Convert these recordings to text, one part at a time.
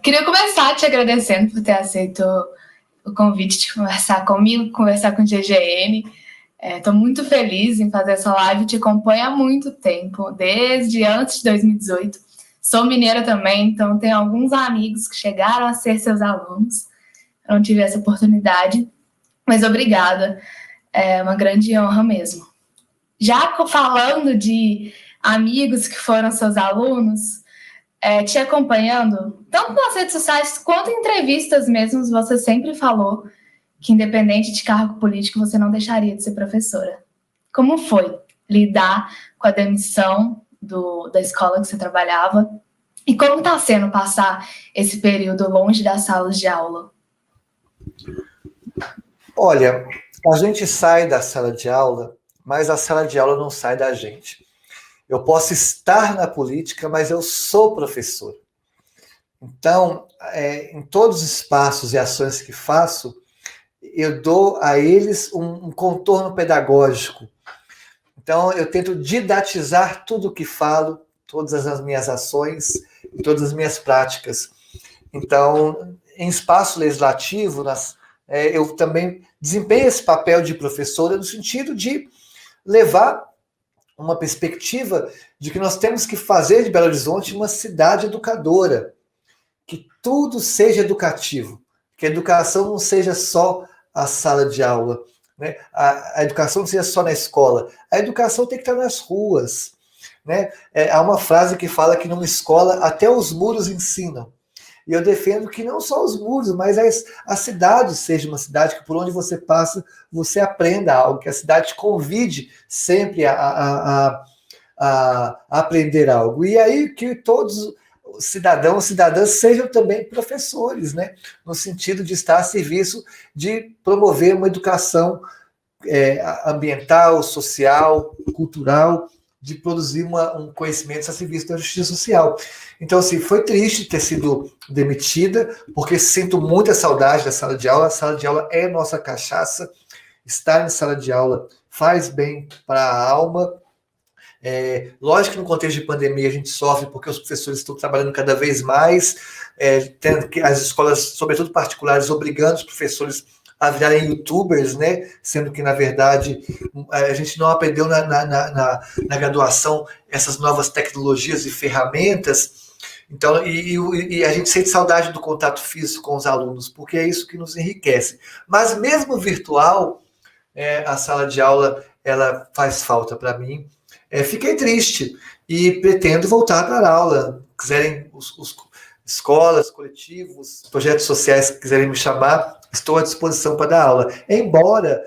Queria começar te agradecendo por ter aceito o convite de conversar comigo, conversar com o GGN. Estou muito feliz em fazer essa live, te acompanho há muito tempo, desde antes de 2018. Sou mineira também, então tenho alguns amigos que chegaram a ser seus alunos. Eu não tive essa oportunidade, mas obrigada. É uma grande honra mesmo. Já falando de amigos que foram seus alunos, te acompanhando, tanto nas redes sociais quanto em entrevistas mesmo, você sempre falou que, independente de cargo político, você não deixaria de ser professora. Como foi lidar com a demissão da escola que você trabalhava? E como está sendo passar esse período longe das salas de aula? Olha, a gente sai da sala de aula, mas a sala de aula não sai da gente. Eu posso estar na política, mas eu sou professor. Então, em todos os espaços e ações que faço, eu dou a eles um contorno pedagógico. Então, eu tento didatizar tudo o que falo, todas as minhas ações, todas as minhas práticas. Então, em espaço legislativo, eu também desempenho esse papel de professora no sentido de levar uma perspectiva de que nós temos que fazer de Belo Horizonte uma cidade educadora, que tudo seja educativo, que a educação não seja só a sala de aula, né? A educação não seja só na escola, a educação tem que estar nas ruas, né? Há uma frase que fala que numa escola até os muros ensinam. E eu defendo que não só os muros, mas a cidade seja uma cidade que por onde você passa, você aprenda algo, que a cidade te convide sempre a aprender algo. E aí que todos os cidadãos e cidadãs sejam também professores, né? No sentido de estar a serviço de promover uma educação ambiental, social, cultural, de produzir um conhecimento a serviço da justiça social. Então, assim, foi triste ter sido demitida, porque sinto muita saudade da sala de aula. A sala de aula é nossa cachaça. Estar em sala de aula faz bem para a alma. Lógico que no contexto de pandemia a gente sofre porque os professores estão trabalhando cada vez mais, tendo que as escolas, sobretudo particulares, obrigando os professores a virarem youtubers, né? Sendo que, na verdade, a gente não aprendeu na graduação essas novas tecnologias e ferramentas. Então, e a gente sente saudade do contato físico com os alunos, porque é isso que nos enriquece. Mas mesmo virtual, a sala de aula ela faz falta para mim. Fiquei triste e pretendo voltar para a aula. Quiserem os escolas, coletivos, projetos sociais que quiserem me chamar, estou à disposição para dar aula. Embora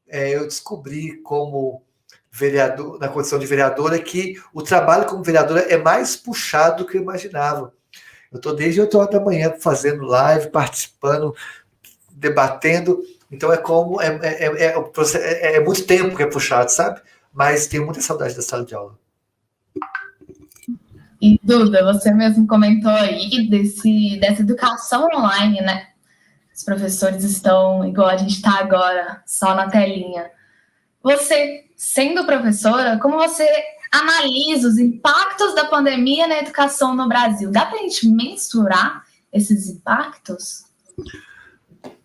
eu descobri como vereador, na condição de vereadora, que o trabalho como vereadora é mais puxado do que eu imaginava. Eu estou desde 8 horas da manhã fazendo live, participando, debatendo. Então é muito tempo que é puxado, sabe? Mas tenho muita saudade da sala de aula. E, Duda, você mesmo comentou aí dessa educação online, né? Os professores estão, igual a gente está agora, só na telinha. Você, sendo professora, como você analisa os impactos da pandemia na educação no Brasil? Dá para a gente mensurar esses impactos?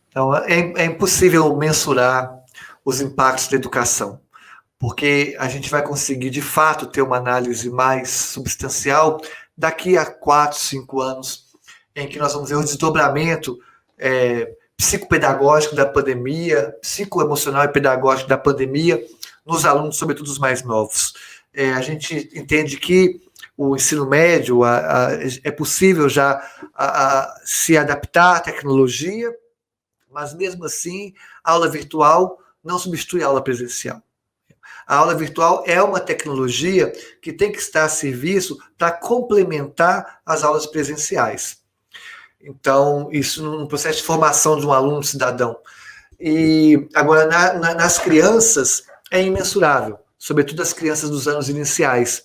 Então, é impossível mensurar os impactos da educação, porque a gente vai conseguir, de fato, ter uma análise mais substancial daqui a 4, 5 anos, em que nós vamos ver o desdobramento psicopedagógico da pandemia, psicoemocional e pedagógico da pandemia, nos alunos, sobretudo os mais novos. A gente entende que o ensino médio é possível já se adaptar à tecnologia, mas mesmo assim, a aula virtual não substitui a aula presencial. A aula virtual é uma tecnologia que tem que estar a serviço para complementar as aulas presenciais. Então, isso no processo de formação de um aluno cidadão. E agora, nas crianças, é imensurável, sobretudo as crianças dos anos iniciais.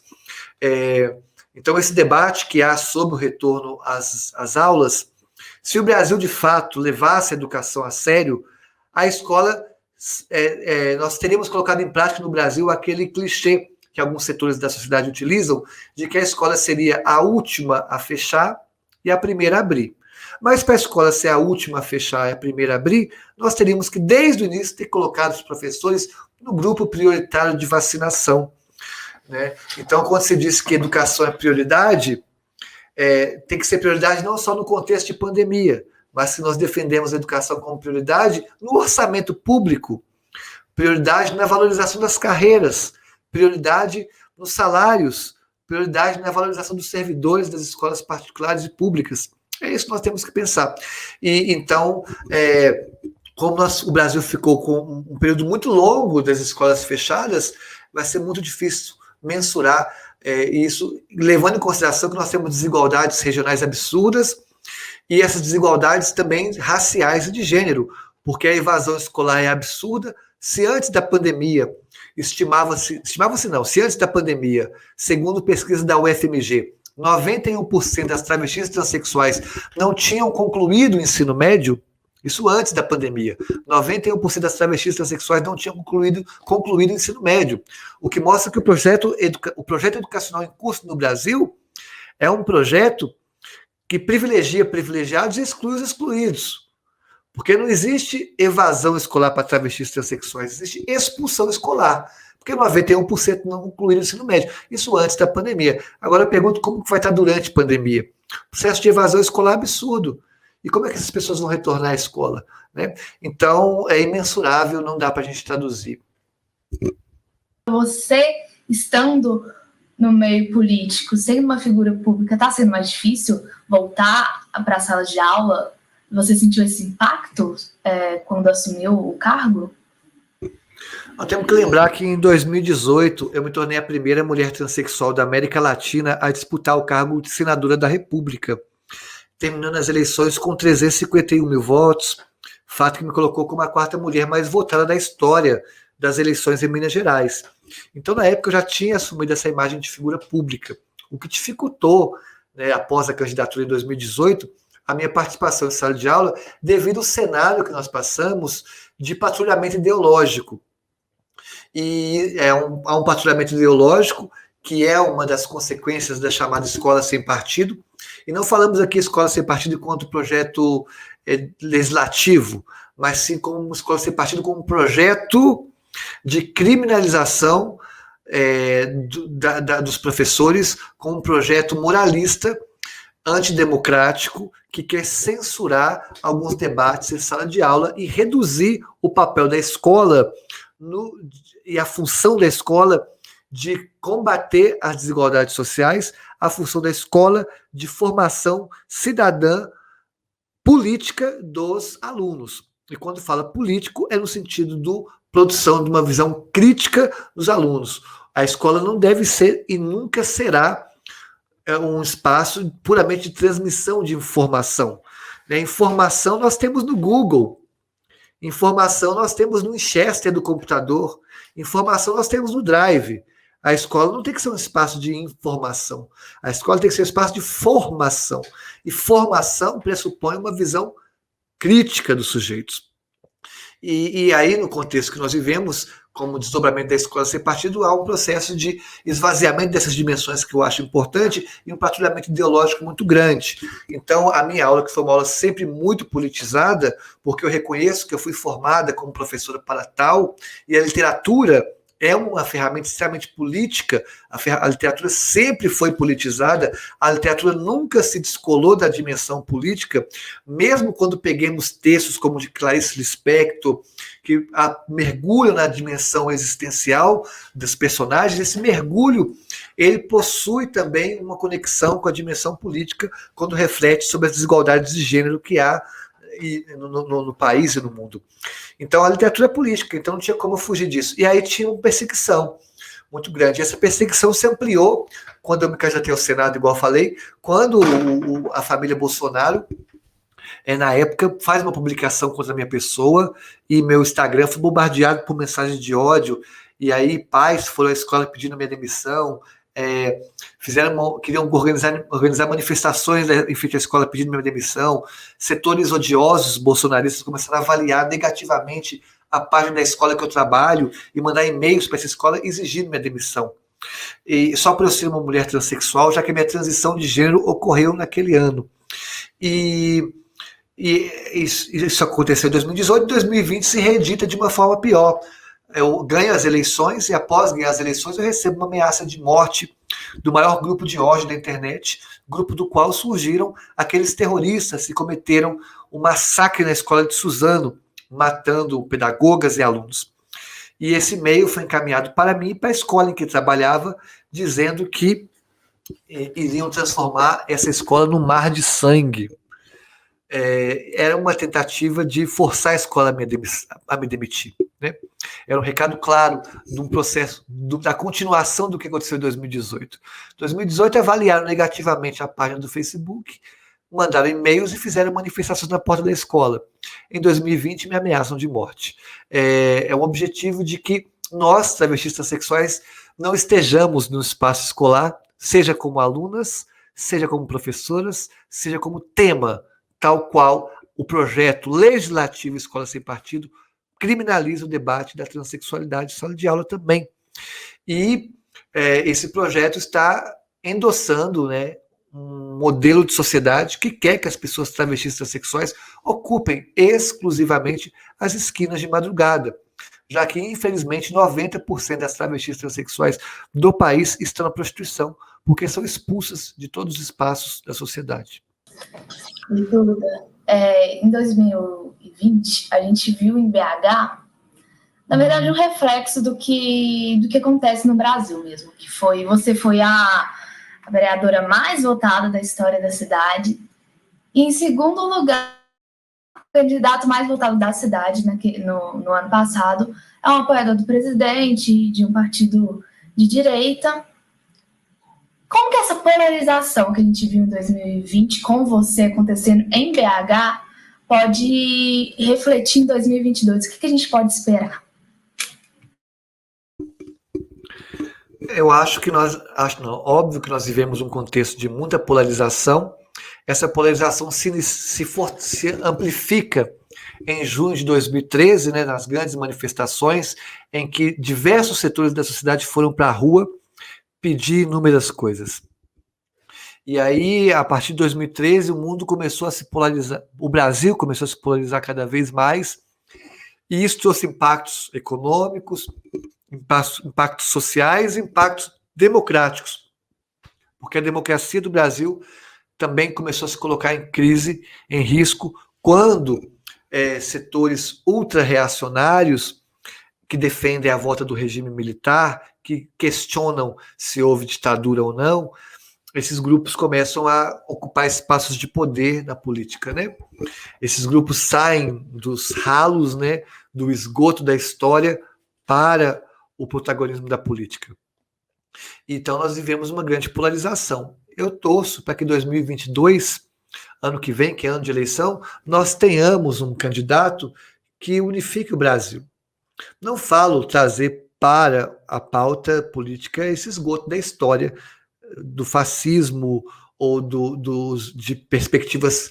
Então, esse debate que há sobre o retorno às aulas, se o Brasil, de fato, levasse a educação a sério, a escola, nós teríamos colocado em prática no Brasil aquele clichê que alguns setores da sociedade utilizam, de que a escola seria a última a fechar e a primeira a abrir. Mas para a escola ser a última a fechar e a primeira a abrir, nós teríamos que, desde o início, ter colocado os professores no grupo prioritário de vacinação, né? Então, quando se diz que educação é prioridade, tem que ser prioridade não só no contexto de pandemia, mas se nós defendemos a educação como prioridade no orçamento público, prioridade na valorização das carreiras, prioridade nos salários, prioridade na valorização dos servidores das escolas particulares e públicas. É isso que nós temos que pensar. E então, como o Brasil ficou com um período muito longo das escolas fechadas, vai ser muito difícil mensurar isso, levando em consideração que nós temos desigualdades regionais absurdas e essas desigualdades também raciais e de gênero, porque a evasão escolar é absurda. Se antes da pandemia, se antes da pandemia, segundo pesquisa da UFMG, 91% das travestis transexuais não tinham concluído o ensino médio, isso antes da pandemia. 91% das travestis transexuais não tinham concluído o ensino médio, o que mostra que o projeto educacional em curso no Brasil é um projeto que privilegia privilegiados e exclui os excluídos. Porque não existe evasão escolar para travestis transexuais, existe expulsão escolar. Porque 91% não concluíram o ensino médio. Isso antes da pandemia. Agora eu pergunto como vai estar durante a pandemia. Processo de evasão escolar absurdo. E como é que essas pessoas vão retornar à escola, né? Então, é imensurável, não dá para a gente traduzir. Você, estando no meio político, sendo uma figura pública, está sendo mais difícil voltar para a sala de aula? Você sentiu esse impacto quando assumiu o cargo? Nós temos que lembrar que em 2018 eu me tornei a primeira mulher transexual da América Latina a disputar o cargo de senadora da República, terminando as eleições com 351 mil votos, fato que me colocou como a quarta mulher mais votada da história das eleições em Minas Gerais. Então, na época, eu já tinha assumido essa imagem de figura pública, o que dificultou, né, após a candidatura em 2018, a minha participação em sala de aula, devido ao cenário que nós passamos de patrulhamento ideológico. E há um patrulhamento ideológico que é uma das consequências da chamada escola sem partido. E não falamos aqui escola sem partido enquanto projeto legislativo, mas sim como escola sem partido como um projeto de criminalização dos professores, como um projeto moralista, antidemocrático, que quer censurar alguns debates em sala de aula e reduzir o papel da escola e a função da escola de combater as desigualdades sociais, a função da escola de formação cidadã política dos alunos. E quando fala político, é no sentido de produção de uma visão crítica dos alunos. A escola não deve ser e nunca será um espaço puramente de transmissão de informação. Informação nós temos no Google, informação nós temos no Winchester do computador, informação nós temos no Drive. A escola não tem que ser um espaço de informação, a escola tem que ser um espaço de formação. E formação pressupõe uma visão crítica dos sujeitos. E aí, no contexto que nós vivemos, como desdobramento da escola sem partido, há um processo de esvaziamento dessas dimensões que eu acho importante e um patrulhamento ideológico muito grande. Então, a minha aula, que foi uma aula sempre muito politizada, porque eu reconheço que eu fui formada como professora para tal, e a literatura é uma ferramenta extremamente política, a literatura sempre foi politizada, a literatura nunca se descolou da dimensão política, mesmo quando peguemos textos como de Clarice Lispector, que mergulham na dimensão existencial dos personagens, esse mergulho, ele possui também uma conexão com a dimensão política, quando reflete sobre as desigualdades de gênero que há no país e no mundo. Então, a literatura é política, então não tinha como fugir disso. E aí tinha uma perseguição muito grande. E essa perseguição se ampliou quando eu me candidatei ao Senado, igual eu falei, quando a família Bolsonaro, na época, faz uma publicação contra a minha pessoa e meu Instagram foi bombardeado por mensagens de ódio. E aí pais foram à escola pedindo minha demissão, queriam organizar manifestações em frente à escola pedindo minha demissão. Setores odiosos bolsonaristas começaram a avaliar negativamente a página da escola que eu trabalho e mandar e-mails para essa escola exigindo minha demissão. E só por eu ser uma mulher transexual, já que a minha transição de gênero ocorreu naquele ano. E isso aconteceu em 2018, em 2020 se reedita de uma forma pior. Eu ganho as eleições e após ganhar as eleições eu recebo uma ameaça de morte do maior grupo de ódio da internet, grupo do qual surgiram aqueles terroristas que cometeram um massacre na escola de Suzano, matando pedagogas e alunos. E esse e-mail foi encaminhado para mim e para a escola em que trabalhava, dizendo que iriam transformar essa escola num mar de sangue. Era uma tentativa de forçar a escola a me demitir. Né? Era um recado claro de um processo, da continuação do que aconteceu em 2018. 2018 avaliaram negativamente a página do Facebook, mandaram e-mails e fizeram manifestações na porta da escola. Em 2020 me ameaçam de morte. É um objetivo de que nós, travestistas sexuais, não estejamos no espaço escolar, seja como alunas, seja como professoras, seja como tema, tal qual o projeto legislativo Escola Sem Partido criminaliza o debate da transexualidade em sala de aula também. E esse projeto está endossando, né, um modelo de sociedade que quer que as pessoas travestis transexuais ocupem exclusivamente as esquinas de madrugada, já que, infelizmente, 90% das travestis transexuais do país estão na prostituição, porque são expulsas de todos os espaços da sociedade. Duda, em 2020, a gente viu em BH, na verdade, um reflexo do que acontece no Brasil mesmo, que você foi a vereadora mais votada da história da cidade, e em segundo lugar, o candidato mais votado da cidade no ano passado é um apoiador do presidente, de um partido de direita. Como que essa polarização que a gente viu em 2020 com você acontecendo em BH pode refletir em 2022? O que a gente pode esperar? Eu acho que óbvio que nós vivemos um contexto de muita polarização. Essa polarização se amplifica em junho de 2013, né, nas grandes manifestações, em que diversos setores da sociedade foram para a rua pedir inúmeras coisas. E aí, a partir de 2013, o mundo começou a se polarizar, o Brasil começou a se polarizar cada vez mais, e isso trouxe impactos econômicos, impactos sociais e impactos democráticos, porque a democracia do Brasil também começou a se colocar em crise, em risco, quando setores ultra-reacionários que defendem a volta do regime militar, que questionam se houve ditadura ou não, esses grupos começam a ocupar espaços de poder na política, né? Esses grupos saem dos ralos, né, do esgoto da história para o protagonismo da política. Então nós vivemos uma grande polarização. Eu torço para que 2022, ano que vem, que é ano de eleição, nós tenhamos um candidato que unifique o Brasil. Não falo trazer para a pauta política esse esgoto da história do fascismo ou de perspectivas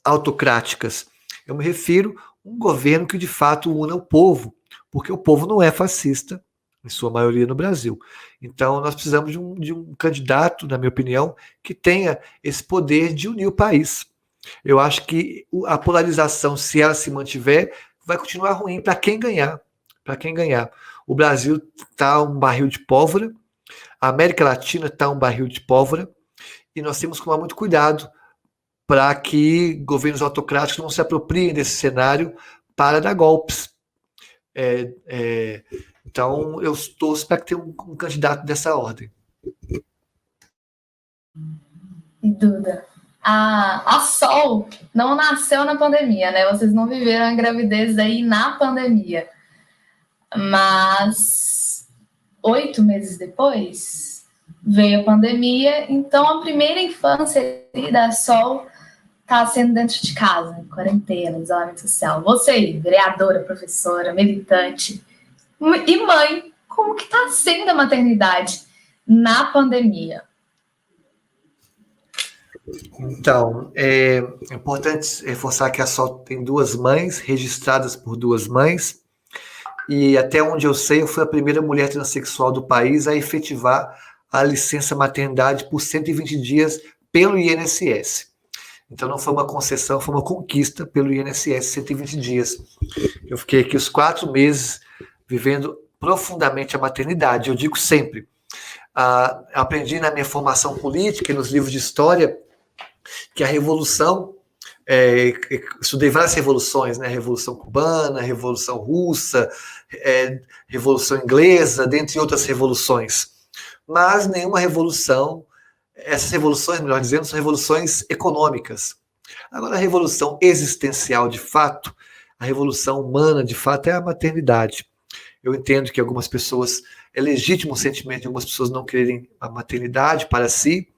autocráticas. Eu me refiro a um governo que de fato una o povo, porque o povo não é fascista, em sua maioria no Brasil. Então nós precisamos de um candidato, na minha opinião, que tenha esse poder de unir o país. Eu acho que a polarização, se ela se mantiver, vai continuar ruim para quem ganhar. Para quem ganhar. O Brasil está um barril de pólvora, a América Latina está um barril de pólvora, e nós temos que tomar muito cuidado para que governos autocráticos não se apropriem desse cenário para dar golpes. Então, eu torço para que tenha um candidato dessa ordem. Duda, a Sol não nasceu na pandemia, né? Vocês não viveram a gravidez aí na pandemia. Mas 8 meses depois veio a pandemia, então a primeira infância da Sol está sendo dentro de casa, em quarentena, isolamento social. Você, vereadora, professora, militante e mãe, como que está sendo a maternidade na pandemia? Então, é importante reforçar que a Sol tem 2 mães, registradas por 2 mães, e até onde eu sei, eu fui a primeira mulher transexual do país a efetivar a licença maternidade por 120 dias pelo INSS. Então não foi uma concessão, foi uma conquista pelo INSS, 120 dias. Eu fiquei aqui os 4 meses vivendo profundamente a maternidade. Eu digo sempre, aprendi na minha formação política e nos livros de história que a revolução, estudei várias revoluções, né? Revolução cubana, Revolução Russa, Revolução Inglesa, dentre outras revoluções. Mas nenhuma revolução, essas revoluções, melhor dizendo, são revoluções econômicas. Agora, a revolução existencial, de fato, a revolução humana, de fato, é a maternidade. Eu entendo que algumas pessoas, é legítimo o sentimento de algumas pessoas não quererem a maternidade para si,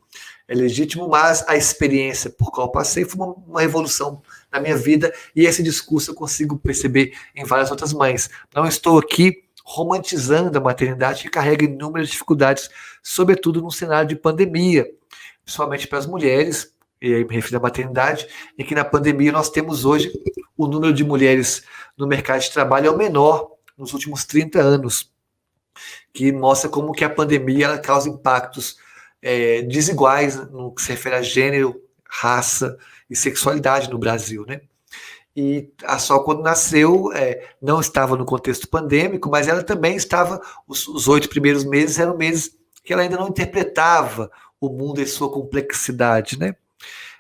é legítimo, mas a experiência por qual eu passei foi uma revolução na minha vida, e esse discurso eu consigo perceber em várias outras mães. Não estou aqui romantizando a maternidade, que carrega inúmeras dificuldades, sobretudo num cenário de pandemia, principalmente para as mulheres, e aí me refiro à maternidade, e que na pandemia nós temos hoje o número de mulheres no mercado de trabalho é o menor nos últimos 30 anos, que mostra como que a pandemia ela causa impactos desiguais no que se refere a gênero, raça e sexualidade no Brasil, né? E a Sol, quando nasceu, não estava no contexto pandêmico, mas ela também estava, os 8 primeiros meses eram meses que ela ainda não interpretava o mundo em sua complexidade, né?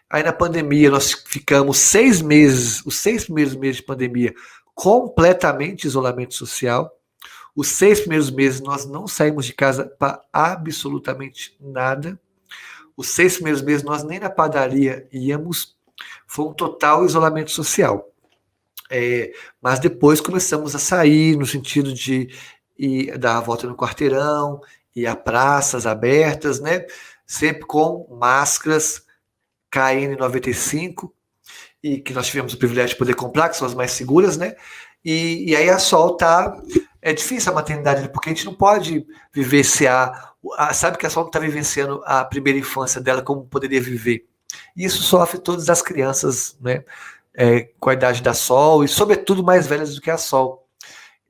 Aí na pandemia nós ficamos 6 meses, os 6 primeiros meses de pandemia, completamente isolamento social. Os 6 primeiros meses nós não saímos de casa para absolutamente nada. Os 6 primeiros meses nós nem na padaria íamos. Foi um total isolamento social. Mas depois começamos a sair no sentido de ir dar a volta no quarteirão, ir a praças abertas, né? Sempre com máscaras KN95, e que nós tivemos o privilégio de poder comprar, que são as mais seguras, né? E aí a Sol tá... É difícil a maternidade, porque a gente não pode vivenciar... Sabe que a Sol não está vivenciando a primeira infância dela como poderia viver. E isso sofre todas as crianças, né? Com a idade da Sol, e sobretudo mais velhas do que a Sol.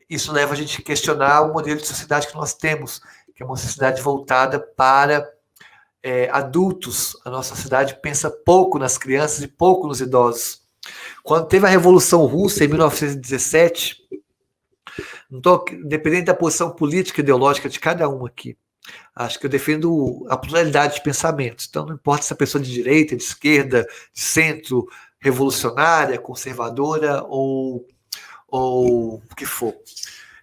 Isso leva a gente a questionar o modelo de sociedade que nós temos, que é uma sociedade voltada para adultos. A nossa sociedade pensa pouco nas crianças e pouco nos idosos. Quando teve a Revolução Russa, em 1917... Independente da posição política e ideológica de cada um aqui, acho que eu defendo a pluralidade de pensamentos. Então, não importa se a pessoa é de direita, de esquerda, de centro, revolucionária, conservadora ou o que for.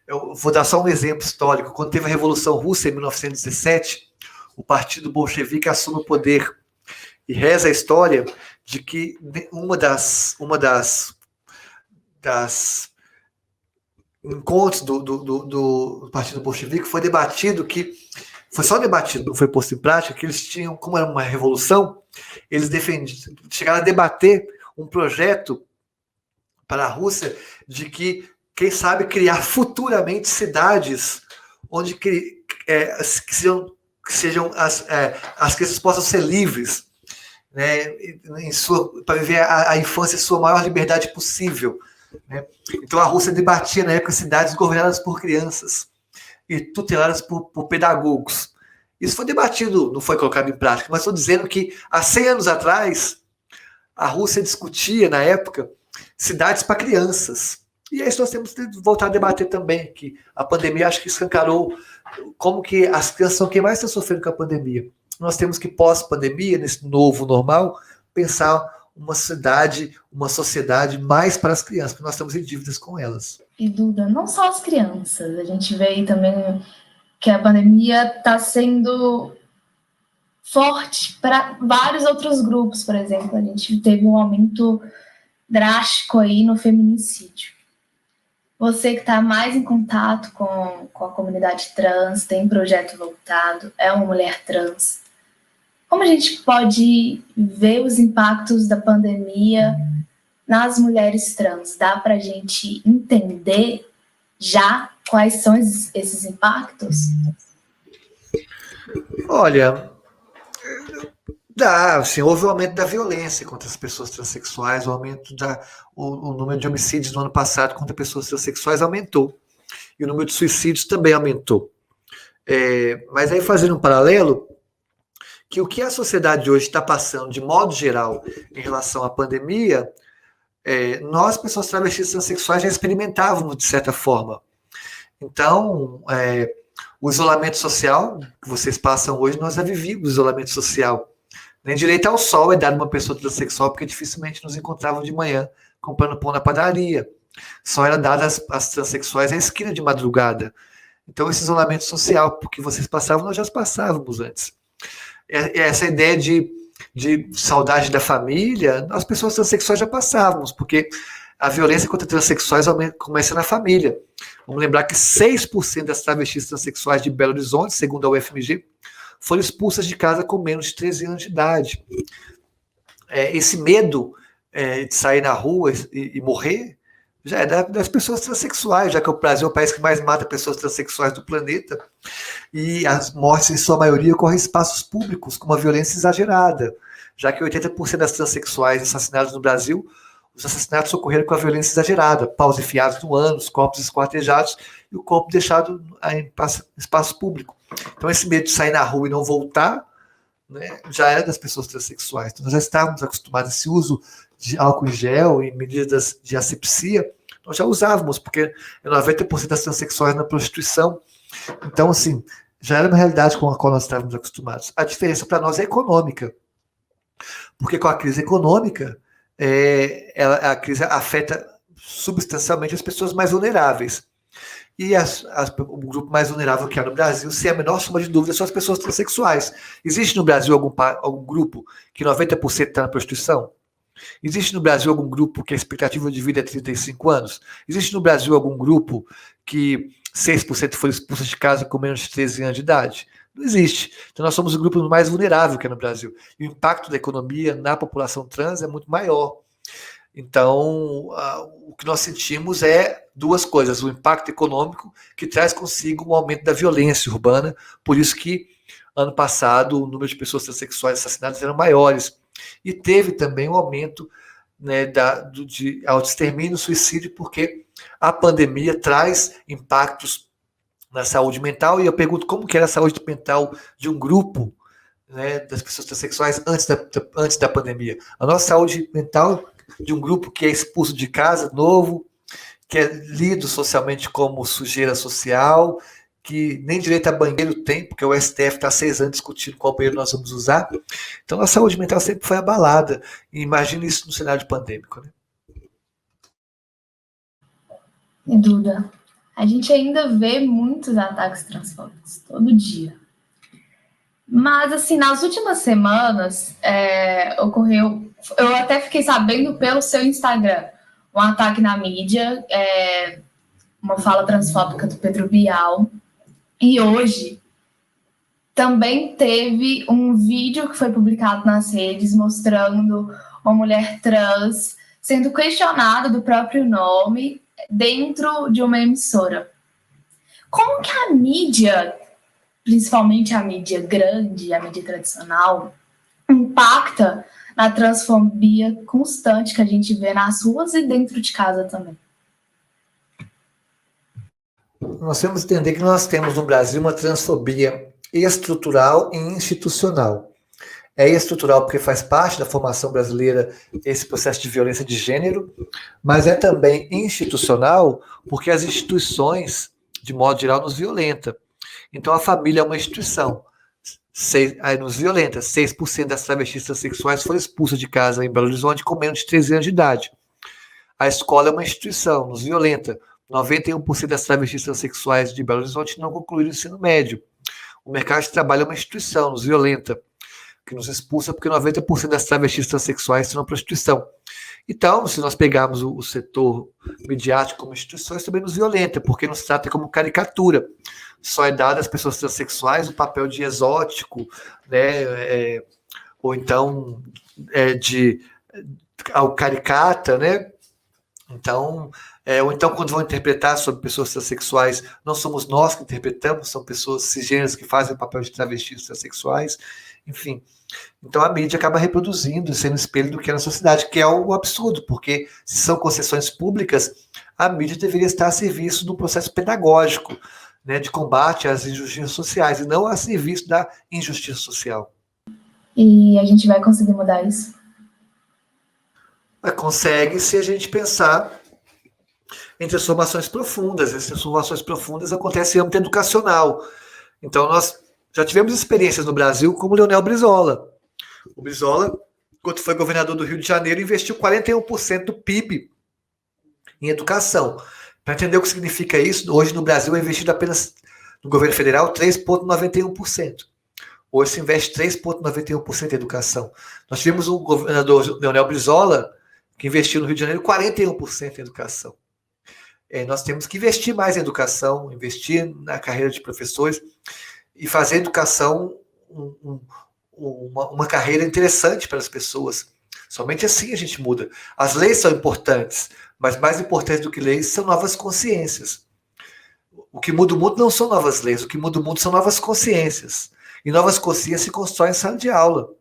Eu vou dar só um exemplo histórico. Quando teve a Revolução Russa, em 1917, o Partido Bolchevique assume o poder. E reza a história de que uma das encontros do Partido Bolchevique foi debatido, que foi só debatido, não foi posto em prática, que eles tinham, como era uma revolução, eles chegaram a debater um projeto para a Rússia de que, quem sabe, criar futuramente cidades onde sejam as crianças possam ser livres, né, para viver a infância em sua maior liberdade possível. Né? Então a Rússia debatia na época cidades governadas por crianças e tuteladas por pedagogos. Isso foi debatido, não foi colocado em prática, mas estou dizendo que há 100 anos atrás a Rússia discutia na época cidades para crianças. E é isso nós temos que voltar a debater também, que a pandemia acho que escancarou como que as crianças são quem mais está sofrendo com a pandemia. Nós temos que, pós-pandemia, nesse novo normal, pensar uma cidade, uma sociedade mais para as crianças, porque nós estamos em dívidas com elas. E Duda, não só as crianças, a gente vê aí também que a pandemia está sendo forte para vários outros grupos, por exemplo, a gente teve um aumento drástico aí no feminicídio. Você que está mais em contato com a comunidade trans, tem projeto voltado, é uma mulher trans, como a gente pode ver os impactos da pandemia nas mulheres trans? Dá para a gente entender já quais são esses impactos? Olha, dá, assim, houve um aumento da violência contra as pessoas transexuais, o número de homicídios no ano passado contra pessoas transexuais aumentou, e o número de suicídios também aumentou. Mas aí, fazendo um paralelo, que o que a sociedade hoje está passando, de modo geral, em relação à pandemia, nós, pessoas travestis e transexuais, já experimentávamos, de certa forma. Então, o isolamento social que vocês passam hoje, nós já vivíamos o isolamento social. Nem direito ao sol é dado uma pessoa transexual, porque dificilmente nos encontravam de manhã comprando pão na padaria. Só era dado às transexuais à esquina de madrugada. Então, esse isolamento social, porque vocês passavam, nós já passávamos antes. Essa ideia de saudade da família, nós pessoas transexuais já passávamos, porque a violência contra transexuais começa na família. Vamos lembrar que 6% das travestis transexuais de Belo Horizonte, segundo a UFMG, foram expulsas de casa com menos de 13 anos de idade. Esse medo de sair na rua e morrer já é das pessoas transexuais, já que o Brasil é o país que mais mata pessoas transexuais do planeta, e as mortes, em sua maioria, ocorrem em espaços públicos, com uma violência exagerada, já que 80% das transexuais assassinadas no Brasil, os assassinatos ocorreram com a violência exagerada, paus enfiados no ânus, corpos esquartejados e o corpo deixado em espaço público. Então, esse medo de sair na rua e não voltar, né, já era das pessoas transexuais. Então, nós já estávamos acostumados a esse uso de álcool em gel e medidas de asepsia, nós já usávamos, porque 90% das transexuais na prostituição. Então, assim, já era uma realidade com a qual nós estávamos acostumados. A diferença para nós é econômica, porque com a crise econômica, a crise afeta substancialmente as pessoas mais vulneráveis. E o grupo mais vulnerável que há no Brasil, sem a menor sombra de dúvida, são as pessoas transexuais. Existe no Brasil algum grupo que 90% está na prostituição? Existe no Brasil algum grupo que a expectativa de vida é 35 anos? Existe no Brasil algum grupo que 6% foram expulsos de casa com menos de 13 anos de idade? Não existe. Então nós somos o grupo mais vulnerável que é no Brasil. E o impacto da economia na população trans é muito maior. Então, o que nós sentimos é duas coisas. O impacto econômico, que traz consigo um aumento da violência urbana. Por isso que, ano passado, o número de pessoas transexuais assassinadas eram maiores. E teve também um aumento, né, ao extermínio, suicídio, porque a pandemia traz impactos na saúde mental. E eu pergunto como que era a saúde mental de um grupo, né, das pessoas transexuais antes da pandemia. A nossa saúde mental de um grupo que é expulso de casa, novo, que é lido socialmente como sujeira social, que nem direito a banheiro tem, porque o STF está há 6 anos discutindo qual banheiro nós vamos usar. Então, a saúde mental sempre foi abalada. E imagine isso no cenário pandêmico, né? Duda, a gente ainda vê muitos ataques transfóbicos, todo dia. Mas, assim, nas últimas semanas, ocorreu... Eu até fiquei sabendo pelo seu Instagram, um ataque na mídia, uma fala transfóbica do Pedro Bial. E hoje também teve um vídeo que foi publicado nas redes mostrando uma mulher trans sendo questionada do próprio nome dentro de uma emissora. Como que a mídia, principalmente a mídia grande, a mídia tradicional, impacta na transfobia constante que a gente vê nas ruas e dentro de casa também? Nós temos que entender que nós temos no Brasil uma transfobia estrutural e institucional. É estrutural porque faz parte da formação brasileira esse processo de violência de gênero, mas é também institucional porque as instituições, de modo geral, nos violentam. Então a família é uma instituição, aí nos violenta. 6% das travestis transexuais foram expulsas de casa em Belo Horizonte com menos de 13 anos de idade. A escola é uma instituição, nos violenta. 91% das travestis transexuais de Belo Horizonte não concluíram o ensino médio. O mercado de trabalho é uma instituição, nos violenta, que nos expulsa porque 90% das travestis transexuais estão na prostituição. Então, se nós pegarmos o setor midiático como instituições, também nos violenta, porque nos trata como caricatura. Só é dado às pessoas transexuais o papel de exótico, né, ou então ao caricata, né? Então, ou então quando vão interpretar sobre pessoas transexuais, não somos nós que interpretamos, são pessoas cisgêneras que fazem o papel de travestis transexuais, enfim. Então a mídia acaba reproduzindo e sendo espelho do que é na sociedade, que é algo absurdo, porque se são concessões públicas, a mídia deveria estar a serviço do processo pedagógico, né, de combate às injustiças sociais, e não a serviço da injustiça social. E a gente vai conseguir mudar isso? Consegue se a gente pensar em transformações profundas. Essas transformações profundas acontecem em âmbito educacional. Então, nós já tivemos experiências no Brasil como o Leonel Brizola. O Brizola, quando foi governador do Rio de Janeiro, investiu 41% do PIB em educação. Para entender o que significa isso, hoje no Brasil é investido apenas no governo federal 3,91%. Hoje se investe 3,91% em educação. Nós tivemos o governador Leonel Brizola, que investiu no Rio de Janeiro 41% em educação. Nós temos que investir mais em educação, investir na carreira de professores e fazer a educação uma carreira interessante para as pessoas. Somente assim a gente muda. As leis são importantes, mas mais importante do que leis são novas consciências. O que muda o mundo não são novas leis, o que muda o mundo são novas consciências. E novas consciências se constroem em sala de aula.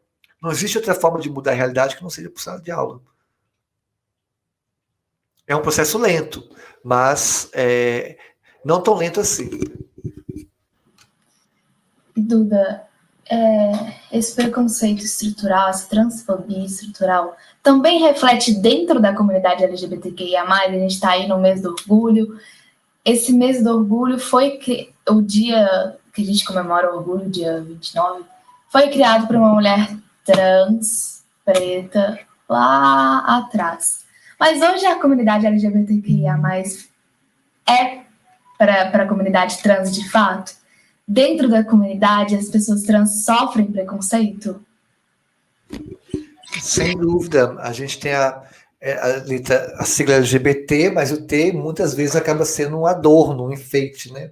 Não existe outra forma de mudar a realidade que não seja por sala de aula. É um processo lento, mas não tão lento assim. Duda, esse preconceito estrutural, essa transfobia estrutural, também reflete dentro da comunidade LGBTQIA+, a gente está aí no mês do orgulho. Esse mês do orgulho foi o dia que a gente comemora o orgulho, dia 29, foi criado por uma mulher trans, preta, lá atrás. Mas hoje a comunidade LGBTQIA+, é para a comunidade trans de fato? Dentro da comunidade, as pessoas trans sofrem preconceito? Sem dúvida. A gente tem a sigla LGBT, mas o T muitas vezes acaba sendo um adorno, um enfeite, né?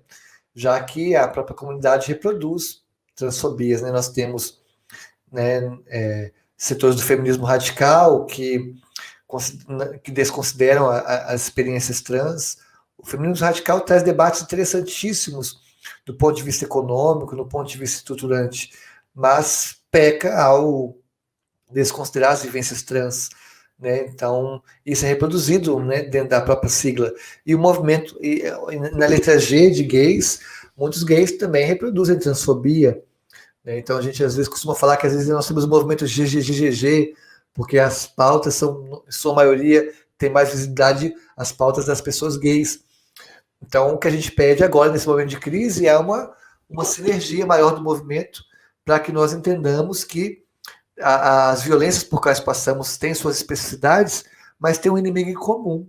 Já que a própria comunidade reproduz transfobias, né? Nós temos, né, setores do feminismo radical que desconsideram as experiências trans. O feminismo radical traz debates interessantíssimos do ponto de vista econômico, do ponto de vista estruturante, mas peca ao desconsiderar as vivências trans, né? Então, isso é reproduzido, né, dentro da própria sigla. E o movimento, na letra G de gays, muitos gays também reproduzem transfobia, né? Então, a gente às vezes costuma falar que às vezes nós temos o movimento GGGG, porque as pautas são, em sua maioria, tem mais visibilidade as pautas das pessoas gays. Então, o que a gente pede agora, nesse momento de crise, é uma sinergia maior do movimento para que nós entendamos que as violências por quais passamos têm suas especificidades, mas tem um inimigo em comum.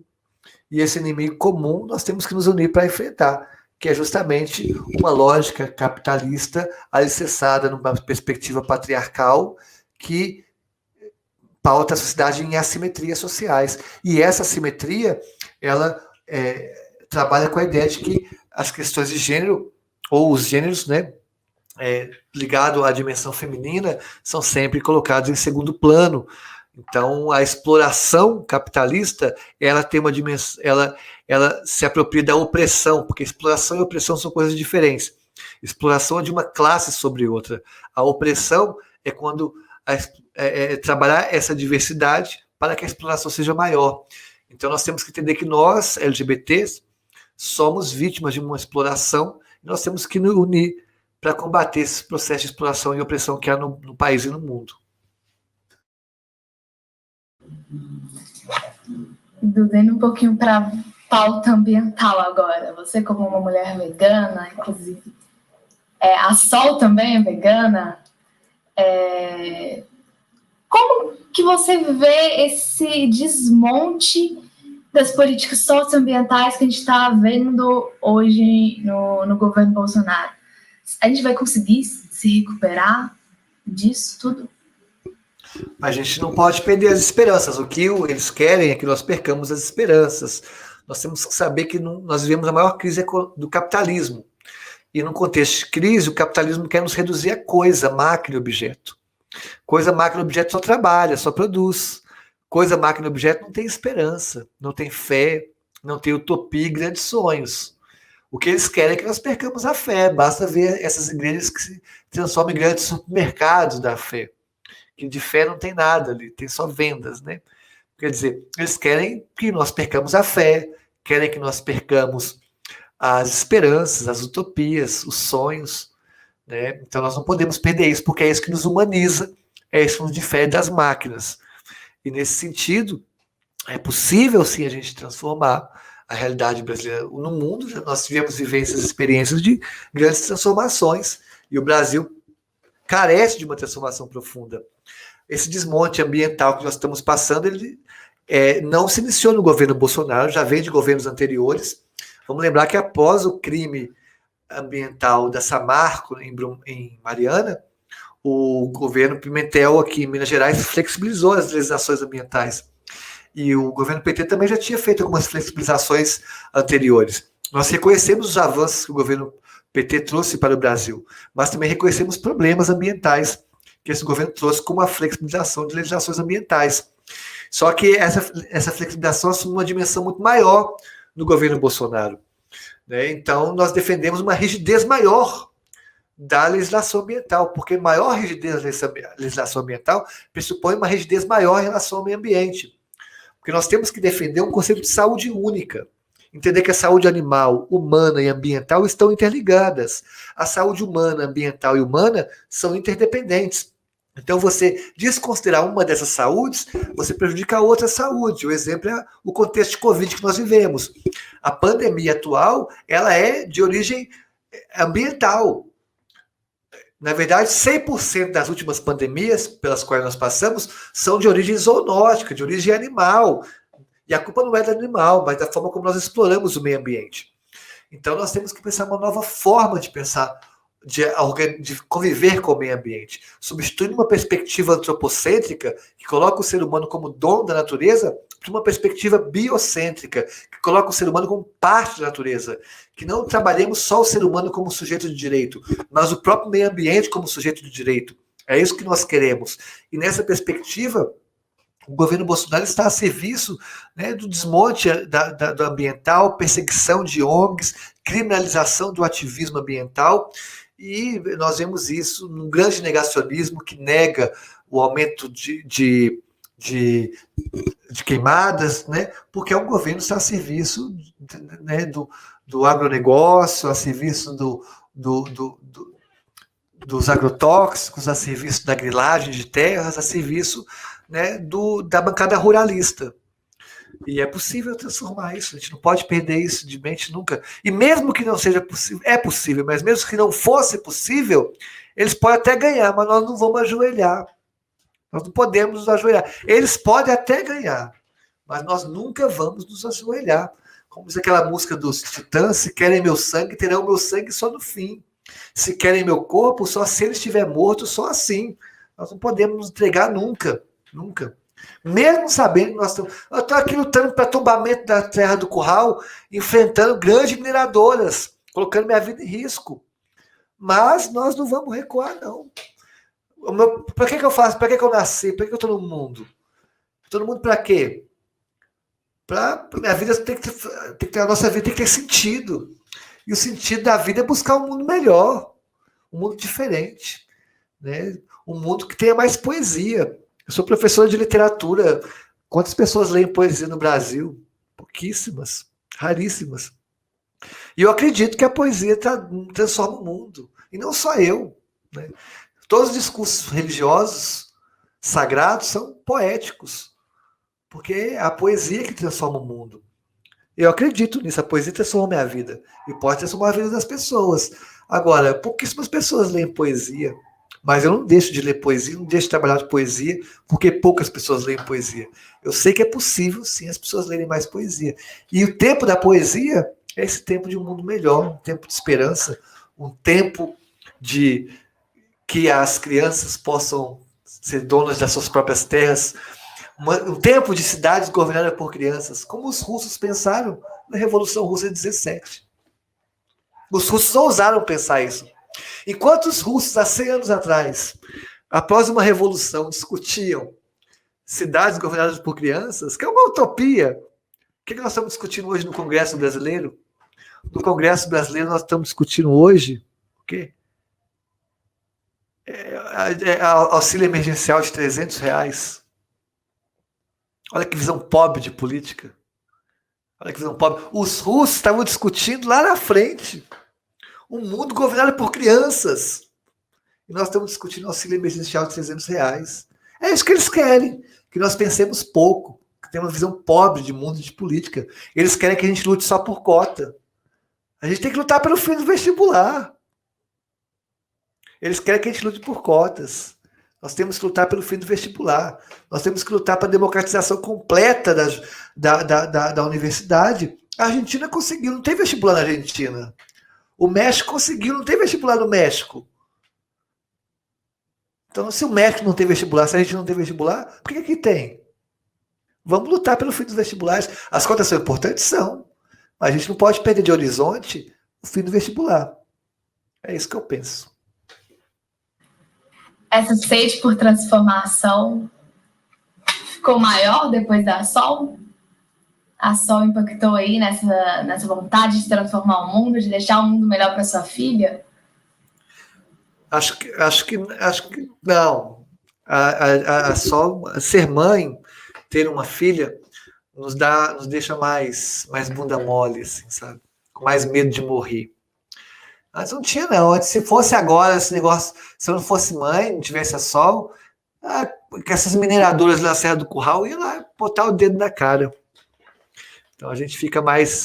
E esse inimigo comum nós temos que nos unir para enfrentar, que é justamente uma lógica capitalista alicerçada numa perspectiva patriarcal que pauta a sociedade em assimetrias sociais. E essa assimetria, ela trabalha com a ideia de que as questões de gênero, ou os gêneros, né, ligado à dimensão feminina, são sempre colocados em segundo plano. Então, a exploração capitalista, ela tem uma dimensão, ela se apropria da opressão, porque exploração e opressão são coisas diferentes. Exploração é de uma classe sobre outra. A opressão é quando trabalhar essa diversidade para que a exploração seja maior. Então, nós temos que entender que nós, LGBTs, somos vítimas de uma exploração e nós temos que nos unir para combater esse processo de exploração e opressão que há no país e no mundo. Indo um pouquinho para a pauta ambiental agora. Você, como uma mulher vegana, inclusive, a Sol também é vegana. Como que você vê esse desmonte das políticas socioambientais que a gente está vendo hoje no governo Bolsonaro? A gente vai conseguir se recuperar disso tudo? A gente não pode perder as esperanças. O que eles querem é que nós percamos as esperanças. Nós temos que saber que nós vivemos a maior crise do capitalismo. E num contexto de crise, o capitalismo quer nos reduzir a coisa, máquina e objeto. Coisa, máquina e objeto só trabalha, só produz. Coisa, máquina e objeto não tem esperança, não tem fé, não tem utopia e grandes sonhos. O que eles querem é que nós percamos a fé. Basta ver essas igrejas que se transformam em grandes supermercados da fé. Que de fé não tem nada ali, tem só vendas, né? Quer dizer, eles querem que nós percamos a fé, querem que nós percamos as esperanças, as utopias, os sonhos, né? Então nós não podemos perder isso, porque é isso que nos humaniza, é isso que nos difere das máquinas. E nesse sentido, é possível sim a gente transformar a realidade brasileira no mundo. Nós tivemos vivências, experiências de grandes transformações, e o Brasil carece de uma transformação profunda. Esse desmonte ambiental que nós estamos passando, ele não se iniciou no governo Bolsonaro, já vem de governos anteriores. Vamos lembrar que após o crime ambiental da Samarco, em Mariana, o governo Pimentel, aqui em Minas Gerais, flexibilizou as legislações ambientais. E o governo PT também já tinha feito algumas flexibilizações anteriores. Nós reconhecemos os avanços que o governo PT trouxe para o Brasil, mas também reconhecemos problemas ambientais que esse governo trouxe, como a flexibilização de legislações ambientais. Só que essa flexibilização assume uma dimensão muito maior no governo Bolsonaro, né? Então, nós defendemos uma rigidez maior da legislação ambiental, porque maior rigidez da legislação ambiental pressupõe uma rigidez maior em relação ao meio ambiente. Porque nós temos que defender um conceito de saúde única. Entender que a saúde animal, humana e ambiental estão interligadas. A saúde humana, ambiental e humana são interdependentes. Então, você desconsiderar uma dessas saúdes, você prejudica a outra saúde. O exemplo é o contexto de Covid que nós vivemos. A pandemia atual, ela é de origem ambiental. Na verdade, 100% das últimas pandemias pelas quais nós passamos são de origem zoonótica, de origem animal. E a culpa não é do animal, mas da forma como nós exploramos o meio ambiente. Então, nós temos que pensar uma nova forma de pensar, de conviver com o meio ambiente. Substituindo uma perspectiva antropocêntrica, que coloca o ser humano como dono da natureza, para uma perspectiva biocêntrica, que coloca o ser humano como parte da natureza. Que não trabalhemos só o ser humano como sujeito de direito, mas o próprio meio ambiente como sujeito de direito. É isso que nós queremos. E nessa perspectiva, o governo Bolsonaro está a serviço, né, do desmonte do ambiental, perseguição de ONGs, criminalização do ativismo ambiental, e nós vemos isso num grande negacionismo que nega o aumento de queimadas, né, porque é um governo que está a serviço, né, do agronegócio, a serviço dos agrotóxicos, a serviço da grilagem de terras, a serviço, né, da bancada ruralista. E é possível transformar isso, a gente não pode perder isso de mente nunca. E mesmo que não seja possível, é possível, mas mesmo que não fosse possível, eles podem até ganhar, mas nós não vamos ajoelhar. Nós não podemos nos ajoelhar. Eles podem até ganhar, mas nós nunca vamos nos ajoelhar. Como diz aquela música dos Titãs, se querem meu sangue, terão meu sangue só no fim. Se querem meu corpo, só se ele estiver morto, só assim. Nós não podemos nos entregar nunca. Nunca. Mesmo sabendo que nós estamos... Eu estou aqui lutando para tombamento da terra do curral, enfrentando grandes mineradoras, colocando minha vida em risco. Mas nós não vamos recuar, não. Para que eu faço? Para que eu nasci? Para que eu estou no mundo? Estou no mundo para quê? Para minha vida tem que ter, a nossa vida tem que ter sentido. E o sentido da vida é buscar um mundo melhor, um mundo diferente, né? Um mundo que tenha mais poesia. Eu sou professor de literatura. Quantas pessoas leem poesia no Brasil? Pouquíssimas, raríssimas. E eu acredito que a poesia transforma o mundo. E não só eu, né? Todos os discursos religiosos sagrados são poéticos, porque é a poesia que transforma o mundo. Eu acredito nisso, a poesia transforma a minha vida, e pode transformar a vida das pessoas. Agora, pouquíssimas pessoas leem poesia, mas eu não deixo de ler poesia, não deixo de trabalhar de poesia, porque poucas pessoas leem poesia. Eu sei que é possível, sim, as pessoas lerem mais poesia. E o tempo da poesia é esse tempo de um mundo melhor, um tempo de esperança, um tempo de que as crianças possam ser donas das suas próprias terras, um tempo de cidades governadas por crianças, como os russos pensaram na Revolução Russa de 17. Os russos ousaram pensar isso. Enquanto os russos, há 100 anos atrás, após uma revolução, discutiam cidades governadas por crianças, que é uma utopia. O que nós estamos discutindo hoje no Congresso Brasileiro? No Congresso Brasileiro nós estamos discutindo hoje o quê? Auxílio emergencial de R$300. Olha que visão pobre de política. Olha que visão pobre. Os russos estavam discutindo lá na frente um mundo governado por crianças. E nós estamos discutindo auxílio emergencial de R$ 300. É isso que eles querem, que nós pensemos pouco, que temos uma visão pobre de mundo e de política. Eles querem que a gente lute só por cota. A gente tem que lutar pelo fim do vestibular. Eles querem que a gente lute por cotas. Nós temos que lutar pelo fim do vestibular. Nós temos que lutar para a democratização completa da universidade. A Argentina conseguiu, não tem vestibular na Argentina. O México conseguiu, não tem vestibular no México. Então, se o México não tem vestibular, se a gente não tem vestibular, por que aqui tem? Vamos lutar pelo fim dos vestibulares. As cotas são importantes? São. Mas a gente não pode perder de horizonte o fim do vestibular. É isso que eu penso. Essa sede por transformação ficou maior depois da Sol? A Sol impactou aí nessa vontade de transformar o mundo, de deixar o mundo melhor para sua filha? Acho que não. A Sol, ser mãe, ter uma filha, nos deixa mais bunda mole, assim, sabe? Com mais medo de morrer. Antes não tinha, não. Antes, se fosse agora esse negócio, se eu não fosse mãe, não tivesse a Sol, que essas mineradoras na Serra do Curral iam lá botar o dedo na cara. Então a gente fica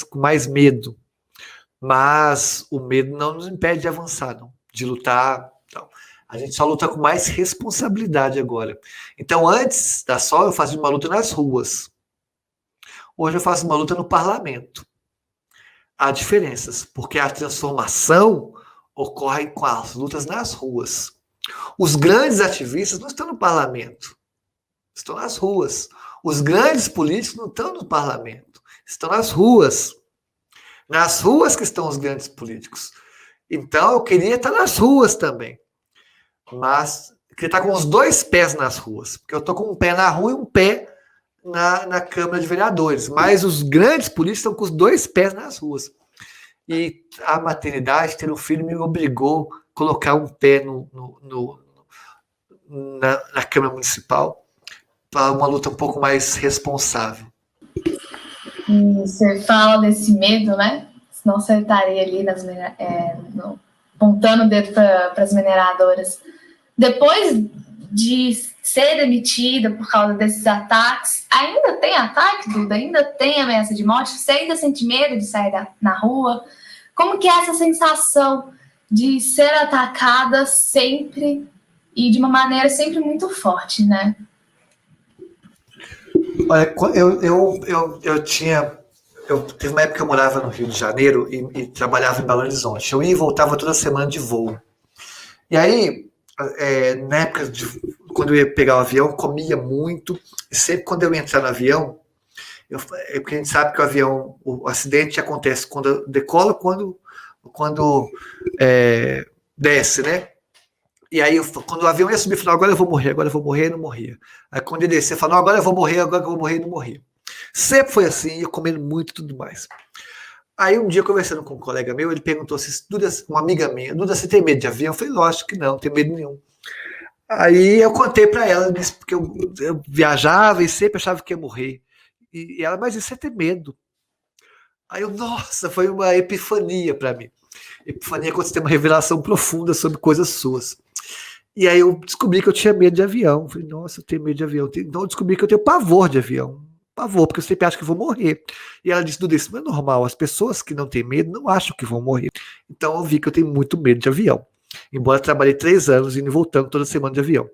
com mais medo. Mas o medo não nos impede de avançar, não, de lutar. Não. A gente só luta com mais responsabilidade agora. Então, antes da Sol, eu fazia uma luta nas ruas. Hoje eu faço uma luta no parlamento. Há diferenças, porque a transformação ocorre com as lutas nas ruas. Os grandes ativistas não estão no parlamento, estão nas ruas. Os grandes políticos não estão no parlamento, estão nas ruas. Nas ruas que estão os grandes políticos. Então, eu queria estar nas ruas também. Mas, eu queria estar com os dois pés nas ruas. Porque eu estou com um pé na rua e um pé na Câmara de Vereadores. Mas os grandes políticos estão com os dois pés nas ruas. E a maternidade, ter um filho, me obrigou a colocar um pé na Câmara Municipal para uma luta um pouco mais responsável. E você fala desse medo, né? Senão você estaria ali apontando o dedo para as mineradoras. Depois de ser demitida por causa desses ataques, ainda tem ataque, Duda? Ainda tem ameaça de morte? Você ainda sente medo de sair na rua? Como que é essa sensação de ser atacada sempre e de uma maneira sempre muito forte, né? Olha, teve uma época que eu morava no Rio de Janeiro e trabalhava em Belo Horizonte. Eu ia e voltava toda semana de voo. E aí, na época quando eu ia pegar o avião, eu comia muito. E sempre quando eu ia entrar no avião, porque a gente sabe que o acidente acontece quando decola, quando desce, né? E aí, quando o avião ia subir, eu falava, agora eu vou morrer, e não morria. Aí quando ele descia, eu falava, agora eu vou morrer, e não morria. Sempre foi assim, eu comendo muito e tudo mais. Aí um dia, conversando com um colega meu, ele perguntou se Duda, uma amiga minha, Duda, você tem medo de avião? Eu falei, lógico que não tem medo nenhum. Aí eu contei para ela, porque eu viajava e sempre achava que ia morrer. E ela, mas isso é ter medo. Aí nossa, foi uma epifania para mim. Epifania é quando você tem uma revelação profunda sobre coisas suas. E aí eu descobri que eu tinha medo de avião. Eu falei, nossa, eu tenho medo de avião. Então eu descobri que eu tenho pavor de avião. Pavor, porque eu sempre acho que vou morrer. E ela disse, Duda, isso não é normal. As pessoas que não têm medo não acham que vão morrer. Então eu vi que eu tenho muito medo de avião. Embora eu trabalhei 3 anos indo e voltando toda semana de avião.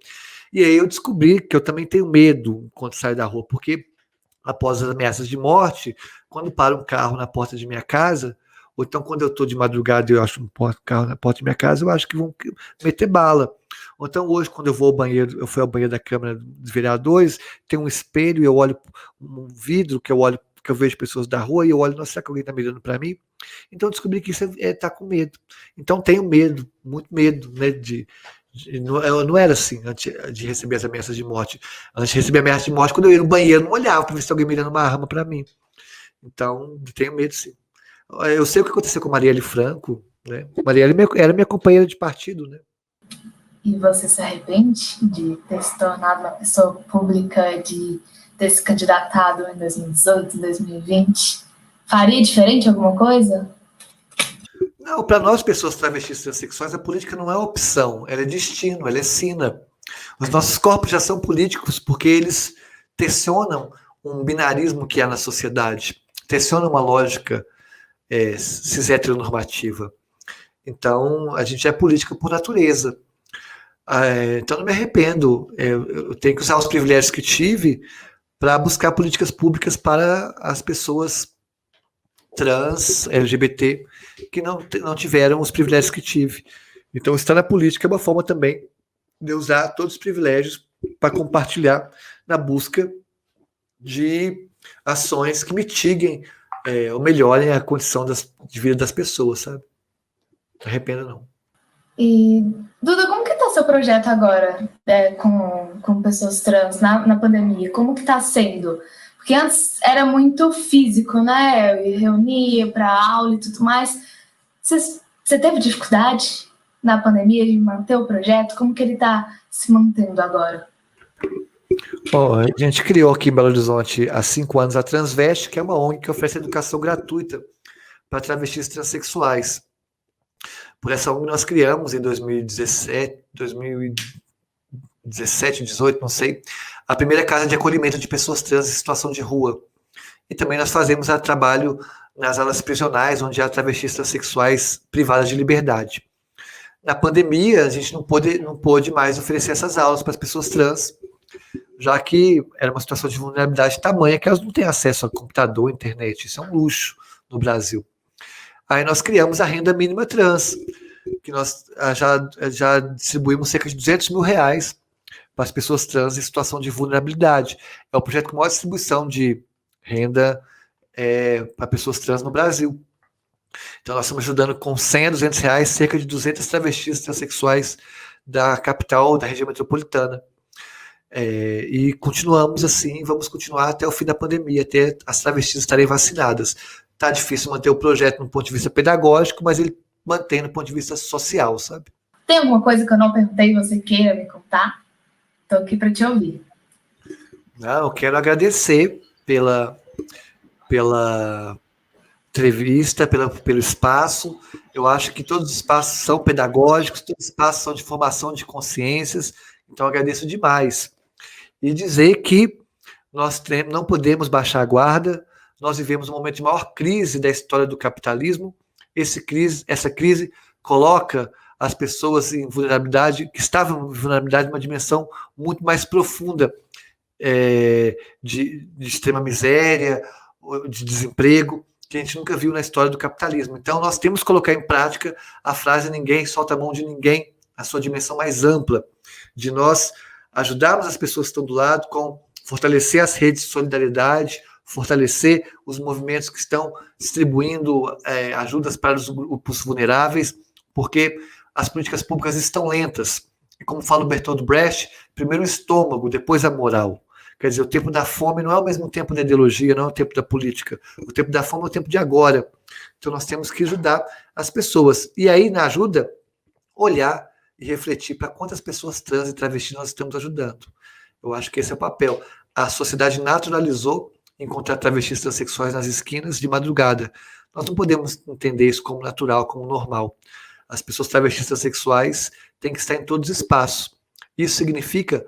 E aí eu descobri que eu também tenho medo quando saio da rua, porque após as ameaças de morte, quando para um carro na porta de minha casa, ou então quando eu estou de madrugada e eu acho um carro na porta de minha casa, eu acho que vão meter bala. Ou então hoje, quando eu vou ao banheiro, eu fui ao banheiro da Câmara dos Vereadores, tem um espelho e eu olho um vidro que eu vejo pessoas da rua e eu olho, nossa, será que alguém está mirando para mim? Então eu descobri que isso é estar com medo. Então tenho medo, muito medo, né, eu não era assim antes de receber as ameaças de morte. Antes de receber ameaças de morte, quando eu ia no banheiro, não olhava para ver se alguém mirando uma arma para mim. Então, tenho medo, sim. Eu sei o que aconteceu com Marielle Franco, né? Marielle era minha companheira de partido, né? E você se arrepende de ter se tornado uma pessoa pública, de ter se candidatado em 2018, 2020? Faria diferente alguma coisa? Não, para nós, pessoas travestis e transexuais, a política não é opção, ela é destino, ela é sina. Os nossos corpos já são políticos porque eles tensionam um binarismo que há na sociedade, tensionam uma lógica cis heteronormativa. Então, a gente é política por natureza. Então, não me arrependo. Eu tenho que usar os privilégios que tive para buscar políticas públicas para as pessoas trans, LGBT, que não tiveram os privilégios que tive. Então, estar na política é uma forma também de usar todos os privilégios para compartilhar na busca de ações que mitiguem ou melhorem a condição de vida das pessoas, sabe? Não arrependo, não. E, Duda, como que está seu projeto agora com pessoas trans na pandemia? Como que está sendo? Porque antes era muito físico, né? Eu ia reunia para aula e tudo mais. Você teve dificuldade na pandemia de manter o projeto? Como que ele está se mantendo agora? Bom, a gente criou aqui em Belo Horizonte, há 5 anos, a Transveste, que é uma ONG que oferece educação gratuita para travestis transexuais. Por essa ONG nós criamos em 2017, 2018, não sei, a primeira casa de acolhimento de pessoas trans em situação de rua. E também nós fazemos trabalho nas alas prisionais, onde há travestis transexuais privadas de liberdade. Na pandemia, a gente não pôde mais oferecer essas aulas para as pessoas trans, já que era uma situação de vulnerabilidade tamanha que elas não têm acesso a computador, internet. Isso é um luxo no Brasil. Aí nós criamos a renda mínima trans, que nós já distribuímos cerca de R$200 mil para as pessoas trans em situação de vulnerabilidade. É o projeto com maior distribuição de renda para pessoas trans no Brasil. Então nós estamos ajudando com R$100 a R$200 cerca de 200 travestis transexuais da capital, da região metropolitana. E continuamos assim, vamos continuar até o fim da pandemia, até as travestis estarem vacinadas. Tá difícil manter o projeto no ponto de vista pedagógico, mas ele mantém no ponto de vista social, sabe? Tem alguma coisa que eu não perguntei e você queira me contar? Estou aqui para te ouvir. Eu quero agradecer pela entrevista, pelo espaço. Eu acho que todos os espaços são pedagógicos, todos os espaços são de formação de consciências, então agradeço demais. E dizer que nós não podemos baixar a guarda, nós vivemos um momento de maior crise da história do capitalismo. Essa crise coloca as pessoas em vulnerabilidade, que estavam em vulnerabilidade, uma dimensão muito mais profunda de extrema miséria, de desemprego, que a gente nunca viu na história do capitalismo. Então, nós temos que colocar em prática a frase "ninguém solta a mão de ninguém", a sua dimensão mais ampla, de nós ajudarmos as pessoas que estão do lado com fortalecer as redes de solidariedade, fortalecer os movimentos que estão distribuindo ajudas para os grupos vulneráveis, porque as políticas públicas estão lentas. E como fala o Bertolt Brecht, primeiro o estômago, depois a moral. Quer dizer, o tempo da fome não é o mesmo tempo da ideologia, não é o tempo da política. O tempo da fome é o tempo de agora. Então nós temos que ajudar as pessoas. E aí, na ajuda, olhar e refletir para quantas pessoas trans e travestis nós estamos ajudando. Eu acho que esse é o papel. A sociedade naturalizou encontrar travestis transexuais nas esquinas de madrugada. Nós não podemos entender isso como natural, como normal. As pessoas travestis transexuais têm que estar em todos os espaços. Isso significa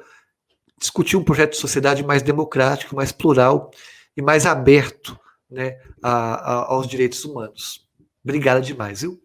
discutir um projeto de sociedade mais democrático, mais plural e mais aberto, né, aos direitos humanos. Obrigado demais, viu?